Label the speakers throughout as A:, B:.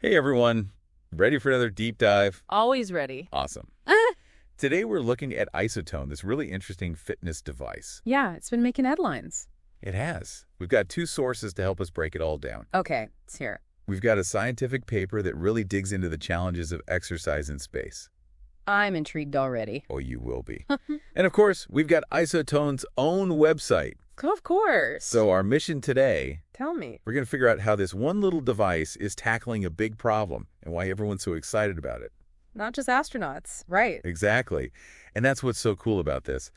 A: Hey everyone, ready for another deep dive?
B: Always ready.
A: Awesome. Today we're looking at Isotone, this really interesting fitness device.
B: Yeah, it's been making headlines.
A: It has. We've got two sources to help us break it all down.
B: Okay, let's hear it.
A: We've got a scientific paper that really digs into the challenges of exercise in space.
B: I'm intrigued already.
A: Oh, you will be. And of course, we've got Isotone's own website.
B: Of course.
A: So our mission today,
B: Tell me.
A: we're going to figure out how this one little device is tackling a big problem and why everyone's so excited about it.
B: Not just astronauts, right?
A: Exactly. And that's what's so cool about this.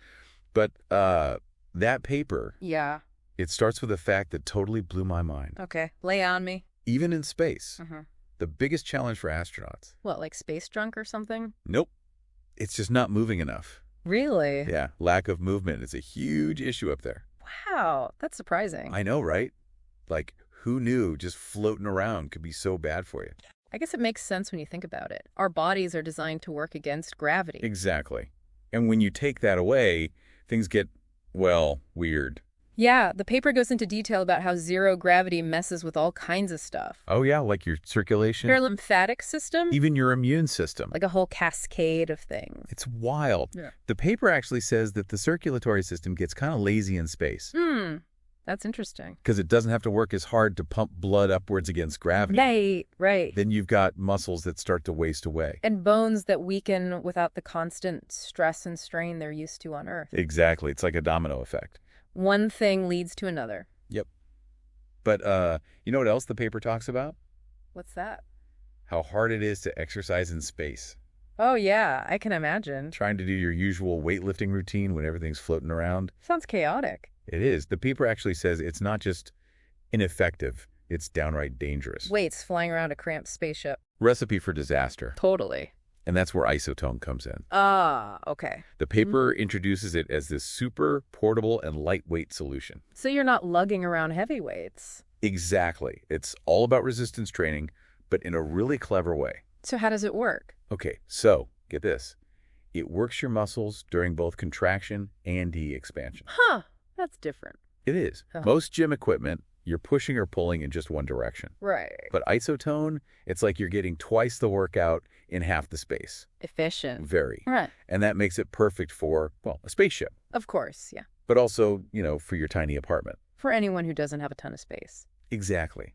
A: But that paper,
B: Yeah.
A: it starts with a fact that totally blew my mind.
B: Okay, lay on me.
A: Even in space,
B: Uh-huh.
A: the biggest challenge for astronauts.
B: What, like space drunk or something?
A: Nope. It's just not moving enough.
B: Really?
A: Yeah, lack of movement is a huge issue up there.
B: Wow, that's surprising.
A: I know, right? Like, who knew just floating around could be so bad for you?
B: I guess it makes sense when you think about it. Our bodies are designed to work against gravity.
A: Exactly. And when you take that away, things get, well, weird.
B: Yeah, the paper goes into detail about how zero gravity messes with all kinds of stuff.
A: Oh, yeah, like your circulation,
B: Your lymphatic system?
A: even your immune system.
B: Like a whole cascade of things.
A: It's wild.
B: Yeah.
A: The paper actually says that the circulatory system gets kind of lazy in space
B: That's interesting.
A: because it doesn't have to work as hard to pump blood upwards against gravity.
B: Right.
A: Then you've got muscles that start to waste away.
B: And bones that weaken without the constant stress and strain they're used to on Earth.
A: Exactly. It's like a domino effect.
B: One thing leads to another.
A: Yep. But you know what else the paper talks about?
B: What's that?
A: How hard it is to exercise in space.
B: Oh, yeah, I can imagine.
A: Trying to do your usual weightlifting routine when everything's floating around.
B: Sounds chaotic.
A: It is. The paper actually says it's not just ineffective, it's downright dangerous.
B: Weights flying around a cramped spaceship.
A: Recipe for disaster.
B: Totally.
A: And that's where Isotone comes in.
B: Ah, okay.
A: The paper introduces it as this super portable and lightweight solution.
B: So you're not lugging around heavy weights.
A: Exactly. It's all about resistance training, but in a really clever way.
B: So how does it work?
A: Okay, so get this. It works your muscles during both contraction and expansion.
B: Huh, that's different.
A: It is.
B: Uh-huh.
A: Most gym equipment, you're pushing or pulling in just one direction.
B: Right.
A: But Isotone, it's like you're getting twice the workout in half the space.
B: Efficient.
A: Very.
B: Right.
A: And that makes it perfect for, well, a spaceship,
B: Of course, yeah.
A: but also, for your tiny apartment.
B: For anyone who doesn't have a ton of space.
A: Exactly.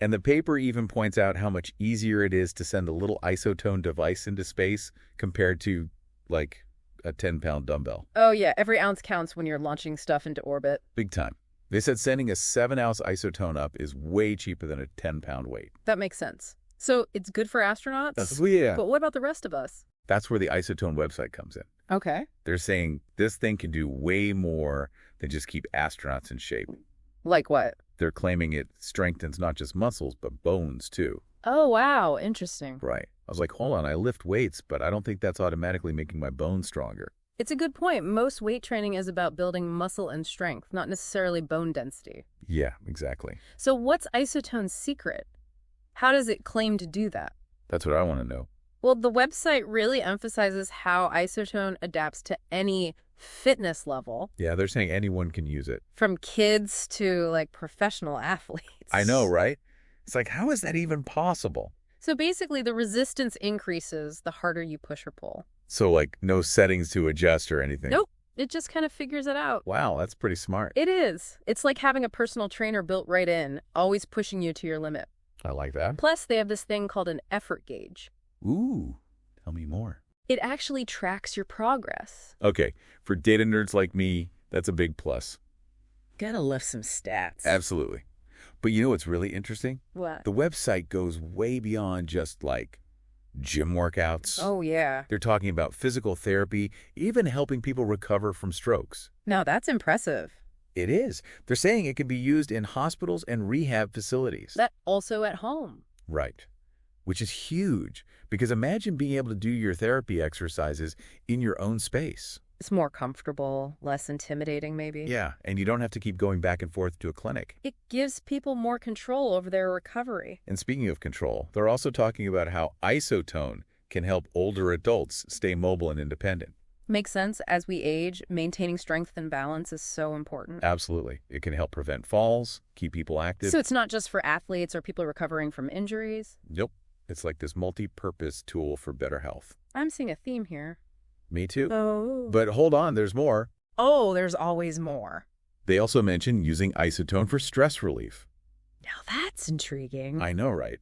A: And the paper even points out how much easier it is to send a little Isotone device into space compared to, like, a 10-pound dumbbell.
B: Oh, yeah, every ounce counts when you're launching stuff into orbit.
A: Big time. They said sending a 7-ounce Isotone up is way cheaper than a 10-pound weight.
B: That makes sense. So it's good for astronauts?
A: Yeah.
B: But what about the rest of us?
A: That's where the Isotone website comes in.
B: Okay.
A: They're saying this thing can do way more than just keep astronauts in shape.
B: Like what?
A: They're claiming it strengthens not just muscles, but bones, too.
B: Oh, wow. Interesting.
A: Right. I was like, hold on, I lift weights, but I don't think that's automatically making my bones stronger.
B: It's a good point. Most weight training is about building muscle and strength, not necessarily bone density.
A: Yeah, exactly.
B: So what's Isotone's secret? How does it claim to do that?
A: That's what I want to know.
B: Well, the website really emphasizes how Isotone adapts to any fitness level,
A: Yeah, they're saying anyone can use it.
B: from kids to, like, professional athletes.
A: I know, right? It's like, how is that even possible?
B: So basically, the resistance increases the harder you push or pull.
A: So, like, no settings to adjust or anything?
B: Nope. It just kind of figures it out.
A: Wow, that's pretty smart.
B: It is. It's like having a personal trainer built right in, always pushing you to your limit.
A: I like that.
B: Plus, they have this thing called an effort gauge.
A: Ooh, tell me more.
B: It actually tracks your progress.
A: Okay, for data nerds like me, that's a big plus.
B: Gotta lift some stats.
A: Absolutely. But you know what's really interesting?
B: What?
A: The website goes way beyond just, like, gym workouts.
B: Oh, yeah.
A: They're talking about physical therapy, even helping people recover from strokes.
B: Now, that's impressive.
A: It is. They're saying it can be used in hospitals and rehab facilities.
B: That also at home.
A: Right. Which is huge, because imagine being able to do your therapy exercises in your own space.
B: It's more comfortable, less intimidating, maybe.
A: Yeah, and you don't have to keep going back and forth to a clinic.
B: It gives people more control over their recovery.
A: And speaking of control, they're also talking about how Isotone can help older adults stay mobile and independent.
B: Makes sense. As we age, maintaining strength and balance is so important.
A: Absolutely. It can help prevent falls, keep people active.
B: So it's not just for athletes or people recovering from injuries?
A: Nope. It's like this multi-purpose tool for better health.
B: I'm seeing a theme here.
A: Me too.
B: Oh.
A: But hold on, there's more.
B: Oh, there's always more.
A: They also mention using isotone for stress relief.
B: Now that's intriguing.
A: I know, right?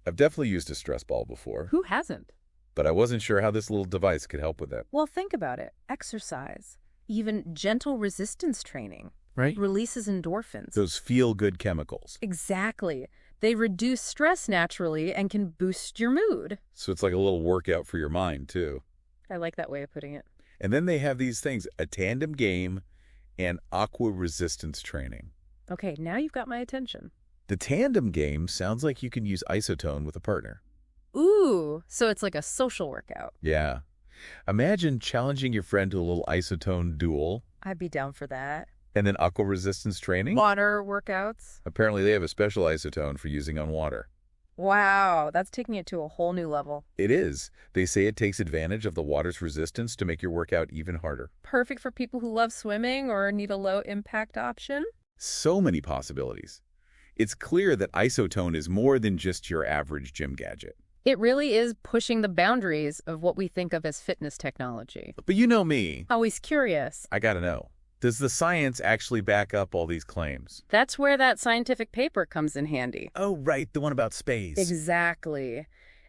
A: I've definitely used a stress ball before,
B: Who hasn't?
A: but I wasn't sure how this little device could help with that.
B: Well, think about it. Exercise, even gentle resistance training,
A: Right?
B: releases endorphins.
A: Those feel-good chemicals.
B: Exactly. They reduce stress naturally and can boost your mood.
A: So it's like a little workout for your mind, too.
B: I like that way of putting it.
A: And then they have these things, a tandem game and aqua resistance training.
B: Okay, now you've got my attention.
A: The tandem game sounds like you can use isotone with a partner.
B: Ooh, so it's like a social workout.
A: Yeah. Imagine challenging your friend to a little isotone duel
B: I'd be down for that.
A: and then aqua resistance training.
B: Water workouts.
A: Apparently they have a special isotone for using on water.
B: Wow, that's taking it to a whole new level.
A: It is. They say it takes advantage of the water's resistance to make your workout even harder.
B: Perfect for people who love swimming or need a low-impact option.
A: So many possibilities. It's clear that isotone is more than just your average gym gadget.
B: It really is pushing the boundaries of what we think of as fitness technology.
A: But you know me.
B: Always curious.
A: I gotta know. Does the science actually back up all these claims?
B: That's where that scientific paper comes in handy.
A: Oh, right. The one about space.
B: Exactly.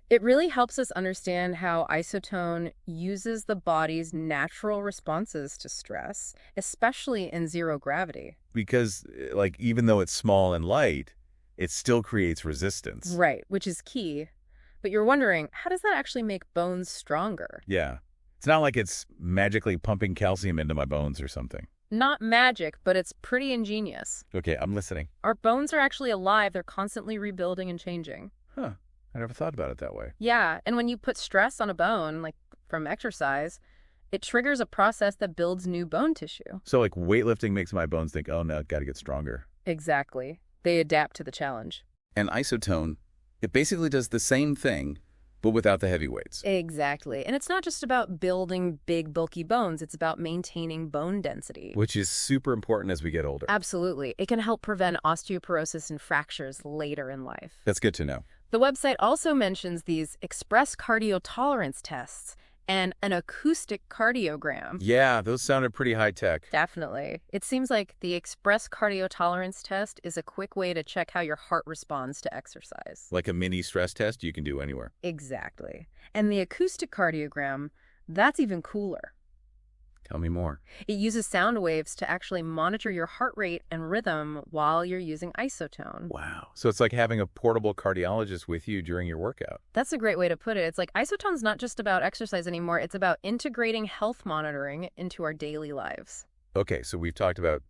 B: It really helps us understand how isotone uses the body's natural responses to stress, especially in zero gravity.
A: Because, like, even though it's small and light, it still creates resistance.
B: Right, which is key. But you're wondering, how does that actually make bones stronger?
A: Yeah. It's not like it's magically pumping calcium into my bones or something.
B: Not magic, but it's pretty ingenious.
A: Okay, I'm listening.
B: Our bones are actually alive. They're constantly rebuilding and changing.
A: Huh. I never thought about it that way.
B: Yeah, and when you put stress on a bone, like from exercise, it triggers a process that builds new bone tissue.
A: So, like, weightlifting makes my bones think, oh, no, gotta get stronger.
B: Exactly. They adapt to the challenge.
A: And isotone, it basically does the same thing, but without the heavy weights.
B: Exactly. And it's not just about building big, bulky bones. It's about maintaining bone density.
A: Which is super important as we get older.
B: Absolutely. It can help prevent osteoporosis and fractures later in life.
A: That's good to know.
B: The website also mentions these express cardiotolerance tests and an acoustic cardiogram.
A: Yeah, those sounded pretty high-tech.
B: Definitely. It seems like the express cardiotolerance test is a quick way to check how your heart responds to exercise.
A: Like a mini stress test you can do anywhere.
B: Exactly. And the acoustic cardiogram, that's even cooler.
A: Tell me more.
B: It uses sound waves to actually monitor your heart rate and rhythm while you're using isotone.
A: Wow. So it's like having a portable cardiologist with you during your workout.
B: That's a great way to put it. It's like isotone's not just about exercise anymore. It's about integrating health monitoring into our daily lives.
A: Okay, so we've talked about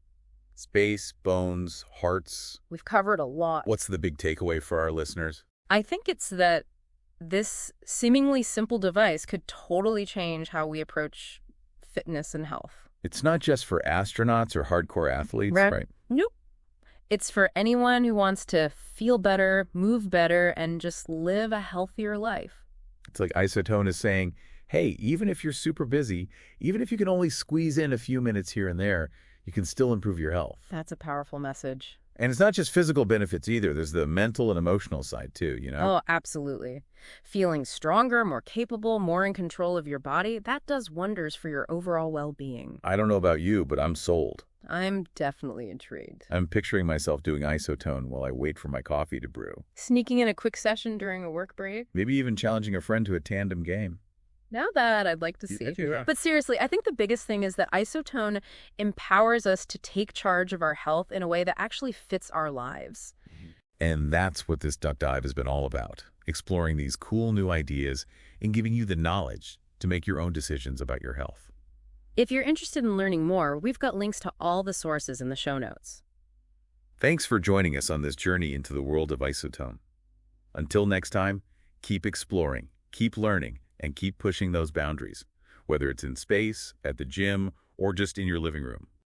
A: space, bones, hearts.
B: We've covered a lot.
A: What's the big takeaway for our listeners?
B: I think it's that this seemingly simple device could totally change how we approach fitness and health.
A: It's not just for astronauts or hardcore athletes, right?
B: Nope. It's for anyone who wants to feel better, move better, and just live a healthier life.
A: It's like isotone is saying, hey, even if you're super busy, even if you can only squeeze in a few minutes here and there, you can still improve your health.
B: That's a powerful message.
A: And it's not just physical benefits either. There's the mental and emotional side too, you know?
B: Oh, absolutely. Feeling stronger, more capable, more in control of your body, that does wonders for your overall well-being.
A: I don't know about you, but I'm sold.
B: I'm definitely intrigued.
A: I'm picturing myself doing isotone while I wait for my coffee to brew.
B: Sneaking in a quick session during a work break.
A: Maybe even challenging a friend to a tandem game.
B: Now that I'd like to see. But seriously, I think the biggest thing is that isotone empowers us to take charge of our health in a way that actually fits our lives.
A: And that's what this Duck Dive has been all about. Exploring these cool new ideas and giving you the knowledge to make your own decisions about your health.
B: If you're interested in learning more, we've got links to all the sources in the show notes.
A: Thanks for joining us on this journey into the world of isotone. Until next time, keep exploring, keep learning, and keep pushing those boundaries, whether it's in space, at the gym, or just in your living room.